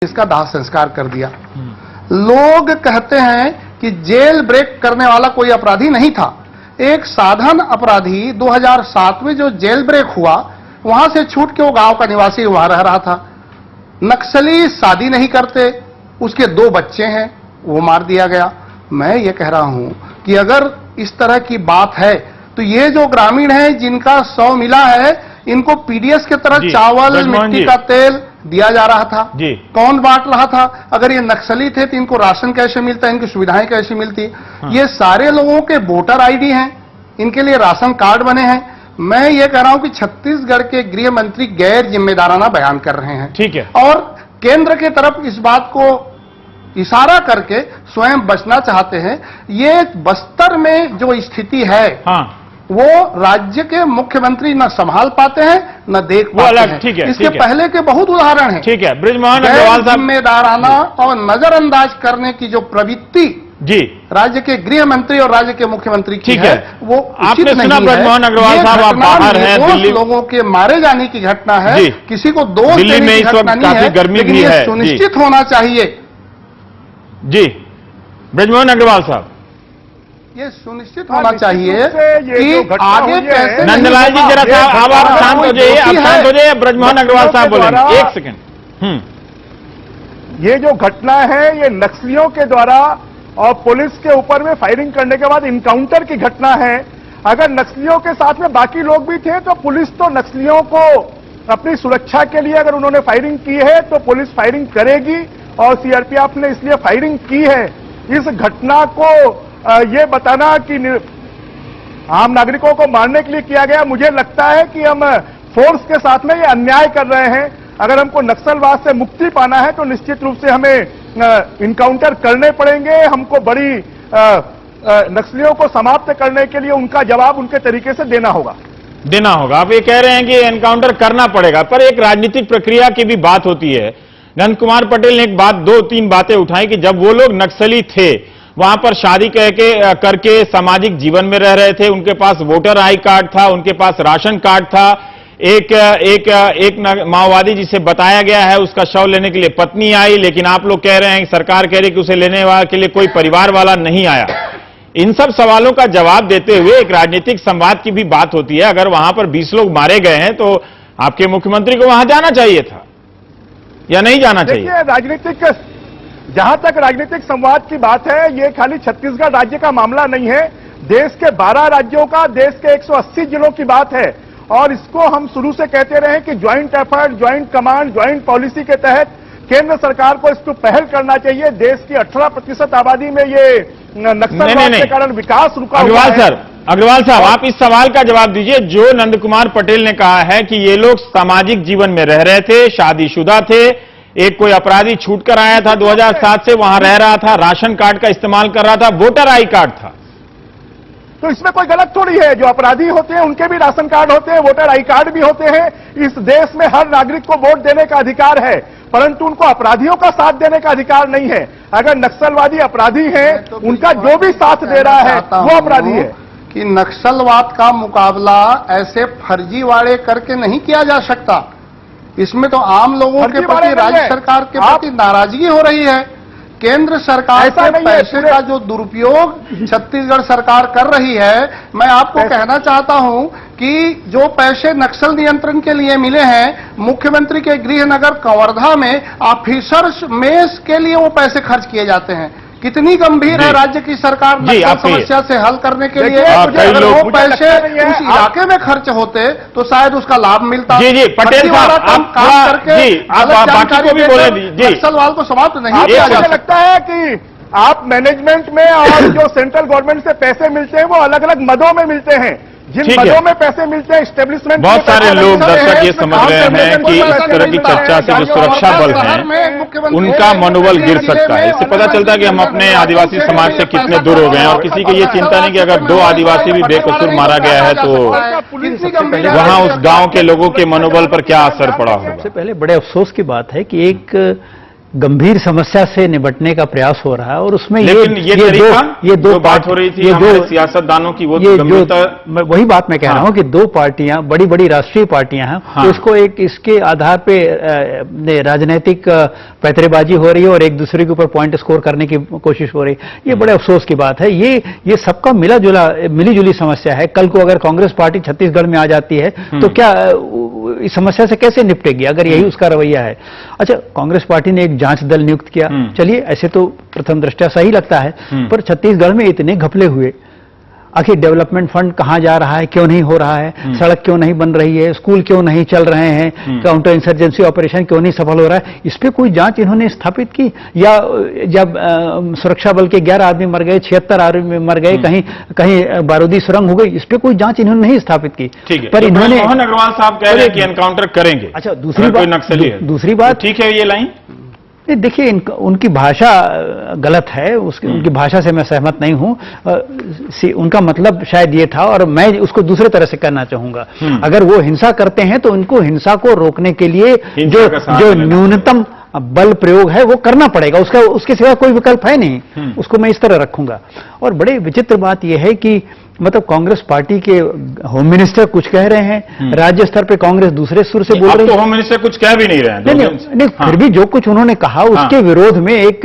इसका दाह संस्कार कर दिया। लोग कहते हैं कि जेल ब्रेक करने वाला कोई अपराधी नहीं था। एक साधारण अपराधी 2007 में जो जेल ब्रेक हुआ, वहां से छूट के वो गांव का निवासी वहां रह रहा था। नक्सली शादी नहीं करते, उसके 2 बच्चे हैं, वो मार दिया गया। मैं ये कह रहा हूं कि अगर इस तरह की बात है तो ये जो ग्रामीण हैं जिनका 100 मिला है, इनको पीडीएस के तरह चावल, मिट्टी का तेल दिया जा रहा था। कौन बांट रहा था? अगर ये नक्सली थे तो इनको राशन कैसे मिलता, इनकी सुविधाएं कैसे मिलती? ये सारे लोगों के वोटर आईडी हैं, इनके लिए राशन कार्ड बने हैं। मैं ये कह रहा हूं कि छत्तीसगढ़ के गृह मंत्री गैर जिम्मेदाराना बयान कर रहे हैं। ठीक है। और केंद्र की तरफ इस बात को इशारा करके स्वयं बचना चाहते हैं। ये बस्तर में जो स्थिति है, वो राज्य के मुख्यमंत्री न संभाल पाते हैं न देख पाते हैं। ठीक है, इसके पहले के बहुत उदाहरण हैं। ठीक है, बृजमोहन अग्रवाल साहब, जिम्मेदाराना और नजरअंदाज करने की जो प्रवृत्ति राज्य के गृह मंत्री और राज्य के मुख्यमंत्री की है, वो आपने सुना ब्रजमोहन अग्रवाल साहब, आप बाहर हैं, दिल्ली लोगों के मारे जाने की घटना है, किसी को दोष देने की घटना नहीं है, गर्मी भी है, सुनिश्चित होना चाहिए। जी ब्रजमोहन अग्रवाल साहब, ये सुनिश्चित होना चाहिए कि आगे कैसे। नंदलाल जी जरा साहब, आप शांत हो जाइए, आप शांत हो जाइए। ब्रजमोहन अग्रवाल साहब बोलेंगे, 1 सेकंड। ये जो घटना है, ये नक्सलियों के द्वारा और पुलिस के ऊपर में फायरिंग करने के बाद इनकाउंटर की घटना है। अगर नक्सलियों के साथ में बाकी लोग भी थे तो पुलिस तो नक्सलियों को अपनी सुरक्षा के लिए अगर उन्होंने फायरिंग की है तो पुलिस फायरिंग करेगी, और सीआरपीएफ ने इसलिए फायरिंग की है। इस घटना को ये बताना कि आम नागरिकों को मारने के लिए किया गया, मुझे लगता है कि हम फोर्स के साथ में ये अन्याय कर रहे हैं। अगर हमको नक्सलवाद से मुक्ति पाना है तो निश्चित रूप से हमें इनकाउंटर करने पड़ेंगे। हमको बड़ी नक्सलियों को समाप्त करने के लिए उनका जवाब उनके तरीके से देना होगा। आप ये कह रहे हैं कि एनकाउंटर करना पड़ेगा, पर एक राजनीतिक प्रक्रिया की भी बात होती है। नंद कुमार पटेल ने एक बात, 2-3 बातें उठाई कि जब वो लोग नक्सली थे, वहां पर शादी करके सामाजिक जीवन में रह रहे थे, उनके पास वोटर आई कार्ड था, उनके पास राशन कार्ड था। एक माओवादी जिसे बताया गया है, उसका शव लेने के लिए पत्नी आई, लेकिन आप लोग कह रहे हैं, सरकार कह रही कि उसे लेने के लिए कोई परिवार वाला नहीं आया। इन सब सवालों का जवाब देते हुए एक राजनीतिक संवाद की भी बात होती है। अगर वहां पर 20 लोग मारे गए हैं तो आपके मुख्यमंत्री को वहां जाना चाहिए था या नहीं जाना चाहिए? राजनीतिक, जहां तक राजनीतिक संवाद की बात है, ये खाली छत्तीसगढ़ राज्य का मामला नहीं है, देश के 12 राज्यों का, देश के 180 जिलों की बात है। और इसको हम शुरू से कहते रहे कि joint effort, joint command, joint policy के तहत केंद्र सरकार को इसको पहल करना चाहिए। देश की 18% आबादी में ये नक्सलवाद के कारण विकास रुका हुआ है। अग्रवाल साहब, आप इस सवाल का जवाब दीजिए। जो नंद कुमार पटेल ने कहा है कि ये लोग सामाजिक जीवन में रह रहे थे, शादीशुदा थे, एक कोई अपराधी छूट कर आया था 2007 से, वहां रह रहा था, राशन कार्ड का इस्तेमाल कर रहा था, वोटर आई कार्ड था, तो इसमें कोई गलत थोड़ी है। जो अपराधी होते हैं उनके भी राशन कार्ड होते हैं, वोटर आई कार्ड भी होते हैं। इस देश में हर नागरिक को वोट देने का अधिकार है, परंतु उनको अपराधियों का साथ देने का अधिकार नहीं है। अगर नक्सलवादी अपराधी है, उनका जो भी साथ दे रहा है वो अपराधी है। कि नक्सलवाद का मुकाबला ऐसे फर्जीवाड़े करके नहीं किया जा सकता। इसमें तो आम लोगों के प्रति, राज्य सरकार के प्रति नाराजगी हो रही है। केंद्र सरकार के पैसे का जो दुरुपयोग छत्तीसगढ़ सरकार कर रही है, मैं आपको कहना चाहता हूं कि जो पैसे नक्सल नियंत्रण के लिए मिले हैं, मुख्यमंत्री के गृह नगर कवर्धा में ऑफिसर्स मेस के लिए वो पैसे खर्च किए जाते हैं। कितनी गंभीर है राज्य की सरकार नक्सल समस्या से हल करने के लिए। अगर वो पैसे उस इलाके में खर्च होते तो शायद उसका लाभ मिलता। पटेल साहब, काम करके नक्सलवाद को समाप्त नहीं किया जा सकता। लगता है कि आप मैनेजमेंट में और जो सेंट्रल गवर्नमेंट से पैसे मिलते हैं वो अलग अलग मदों में मिलते हैं। जिन पदों में पैसे मिलते हैं स्टेब्लिशमेंट, बहुत सारे लोग दर्शक ये समझ रहे हैं कि इस तरह की चर्चा से जो सुरक्षा बल हैं उनका मनोबल गिर सकता है। इससे पता चलता है कि हम अपने आदिवासी समाज से कितने दूर हो गए हैं, और किसी को ये चिंता नहीं कि अगर 2 आदिवासी भी बेकसूर मारा गया है तो वहां उस गांव के लोगों के मनोबल पर क्या असर पड़ा होगा। सबसे पहले बड़े अफसोस की बात है कि एक गंभीर समस्या से निपटने का प्रयास हो रहा है और उसमें लेकिन ये तरीका दो जो बात हो रही थी हमारे सियासतदानों की, वो वही बात मैं कह रहा हूं कि दो पार्टियां, बड़ी बड़ी राष्ट्रीय पार्टियां हैं, तो इसको इसके आधार पे राजनीतिक पैतरेबाजी हो रही है और एक दूसरे के ऊपर पॉइंट स्कोर करने की कोशिश हो रही है। ये बड़े अफसोस की बात है। ये सबका मिली जुली समस्या है। कल को अगर कांग्रेस पार्टी छत्तीसगढ़ में आ जाती है तो क्या इस समस्या से कैसे निपटेगी अगर यही उसका रवैया है? अच्छा, कांग्रेस पार्टी ने एक जांच दल नियुक्त किया, चलिए ऐसे तो प्रथम दृष्टया सही लगता है, पर छत्तीसगढ़ में इतने घपले हुए, आखिर डेवलपमेंट फंड कहां जा रहा है, क्यों नहीं हो रहा है, सड़क क्यों नहीं बन रही है, स्कूल क्यों नहीं चल रहे हैं, काउंटर इंसर्जेंसी ऑपरेशन क्यों नहीं सफल हो रहा है, इस पे कोई जांच इन्होंने स्थापित की? या जब सुरक्षा बल के 11 आदमी मर गए, 76 आदमी मर गए, कहीं बारूदी सुरंग हो गई, इस पे कोई जांच इन्होंने नहीं स्थापित की। ठीक है, पर इन्होंने मोहन अग्रवाल साहब कह रहे हैं कि एनकाउंटर करेंगे। अच्छा, दूसरी बात ठीक है, ये लाइन देखिए, उनकी भाषा गलत है, उनकी भाषा से मैं सहमत नहीं हूं। उनका मतलब शायद ये था और मैं उसको दूसरे तरह से कहना चाहूंगा। अगर वो हिंसा करते हैं तो उनको हिंसा को रोकने के लिए जो न्यूनतम बल प्रयोग है वो करना पड़ेगा, उसके सिवा कोई विकल्प है नहीं। उसको मैं इस तरह रखूंगा। और बड़े विचित्र बात यह है कि मतलब कांग्रेस पार्टी के होम मिनिस्टर कुछ कह रहे हैं, राज्य स्तर पे कांग्रेस दूसरे सुर से बोल रही है। तो होम मिनिस्टर कुछ कह भी नहीं रहे हैं। नहीं, फिर भी जो कुछ उन्होंने कहा उसके विरोध में एक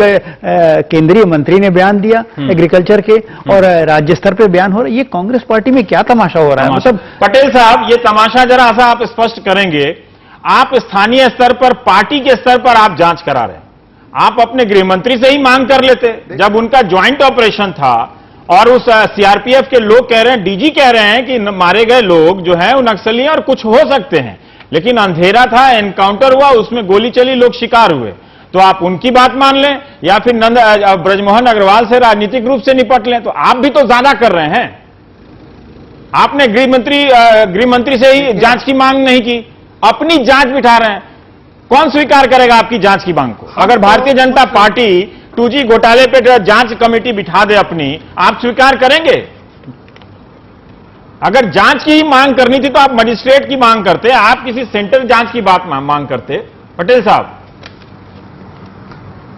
केंद्रीय मंत्री ने बयान दिया एग्रीकल्चर के, और राज्य स्तर पे बयान हो रहा है। ये कांग्रेस पार्टी में क्या तमाशा हो रहा है? मतलब पटेल साहब, ये तमाशा जरा सा आप स्पष्ट करेंगे। आप स्थानीय स्तर पर, पार्टी के स्तर पर आप जांच करा रहे हैं। आप अपने गृह मंत्री से ही मांग कर लेते। जब उनका ज्वाइंट ऑपरेशन था और उस सीआरपीएफ के लोग कह रहे हैं, डीजी कह रहे हैं कि मारे गए लोग जो हैं वो नक्सली हैं और कुछ हो सकते हैं, लेकिन अंधेरा था, एनकाउंटर हुआ, उसमें गोली चली, लोग शिकार हुए, तो आप उनकी बात मान लें या फिर ब्रजमोहन अग्रवाल से राजनीतिक रूप से निपट लें। तो आप भी तो ज्यादा कर रहे हैं। आपने गृह मंत्री से ही जांच की मांग नहीं की, अपनी जांच बिठा रहे हैं। कौन स्वीकार करेगा आपकी जांच की मांग को? अगर भारतीय जनता पार्टी 2G घोटाले पे जांच कमेटी बिठा दे अपनी, आप स्वीकार करेंगे? अगर जांच की ही मांग करनी थी तो आप मजिस्ट्रेट की मांग करते, आप किसी सेंटर जांच की बात मांग करते। पटेल साहब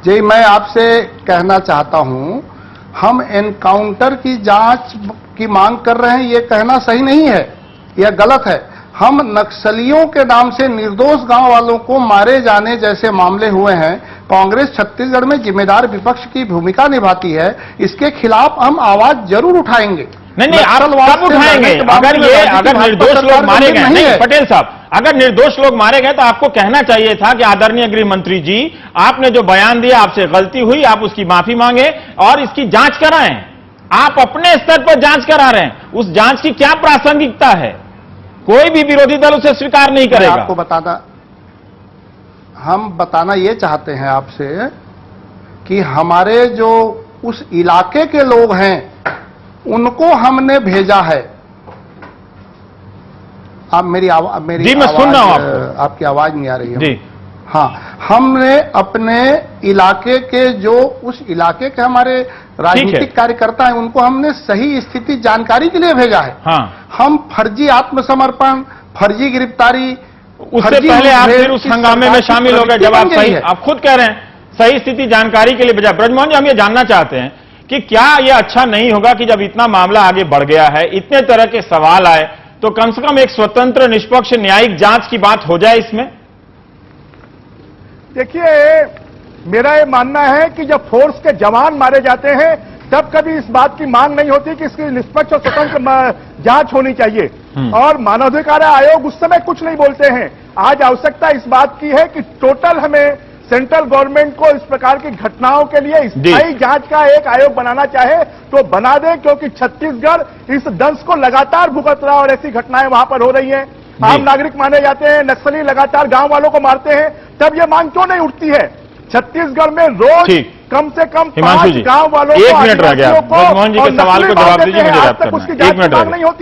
जी, मैं आपसे कहना चाहता हूं, हम एनकाउंटर की जांच की मांग कर रहे हैं, यह कहना सही नहीं है, यह गलत है। हम नक्सलियों के नाम से निर्दोष गांव वालों को मारे जाने जैसे मामले हुए हैं, कांग्रेस छत्तीसगढ़ में जिम्मेदार विपक्ष की भूमिका निभाती है, इसके खिलाफ हम आवाज जरूर उठाएंगे। नहीं, आप कब उठाएंगे? अगर निर्दोष लोग मारे गए, नहीं पटेल साहब, अगर निर्दोष लोग मारे गए तो आपको कहना चाहिए था कि आदरणीय गृह मंत्री जी, आपने जो बयान दिया, आपसे गलती हुई, आप उसकी माफी मांगे और इसकी जांच कराएं। आप अपने स्तर पर जांच करा रहे हैं, उस जांच की क्या प्रासंगिकता है? कोई भी विरोधी दल उसे स्वीकार नहीं करेगा। आपको हम बताना ये चाहते हैं आपसे कि हमारे जो उस इलाके के लोग हैं उनको हमने भेजा है। आप मेरी जी, मैं सुन रहा हूं आपकी आवाज नहीं आ रही है जी। हाँ, हमने अपने इलाके के जो उस इलाके के हमारे राजनीतिक कार्यकर्ता हैं उनको हमने सही स्थिति जानकारी के लिए भेजा है। हाँ। हम फर्जी आत्मसमर्पण, फर्जी गिरफ्तारी, उससे पहले आप फिर उस हंगामे में शामिल हो गए जब आप सही, आप खुद कह रहे हैं सही स्थिति जानकारी के लिए भेजा। ब्रजमोहन जी, हम ये जानना चाहते हैं कि क्या यह अच्छा नहीं होगा कि जब इतना मामला आगे बढ़ गया है, इतने तरह के सवाल आए, तो कम से कम एक स्वतंत्र निष्पक्ष न्यायिक जांच की बात हो जाए इसमें? देखिए, मेरा ये मानना है कि जब फोर्स के जवान मारे जाते हैं तब कभी इस बात की मांग नहीं होती कि इसकी निष्पक्ष और स्वतंत्र जांच होनी चाहिए, और मानवाधिकार आयोग उस समय कुछ नहीं बोलते हैं। आज आवश्यकता इस बात की है कि टोटल हमें सेंट्रल गवर्नमेंट को इस प्रकार की घटनाओं के लिए स्थायी जांच का एक आयोग बनाना चाहे तो बना दे, क्योंकि छत्तीसगढ़ इस दंश को लगातार भुगत रहा और ऐसी घटनाएं वहां पर हो रही हैं। आम नागरिक मारे जाते हैं, नक्सली लगातार गांव वालों को मारते हैं, तब यह मांग क्यों नहीं उठती है? छत्तीसगढ़ में रोज कम से कम 5 गांव वालों को, एक मिनट रह गया, मोहन जी के सवाल को जवाब दीजिए, मुझे आज तक उसकी जांच की मांग नहीं होती।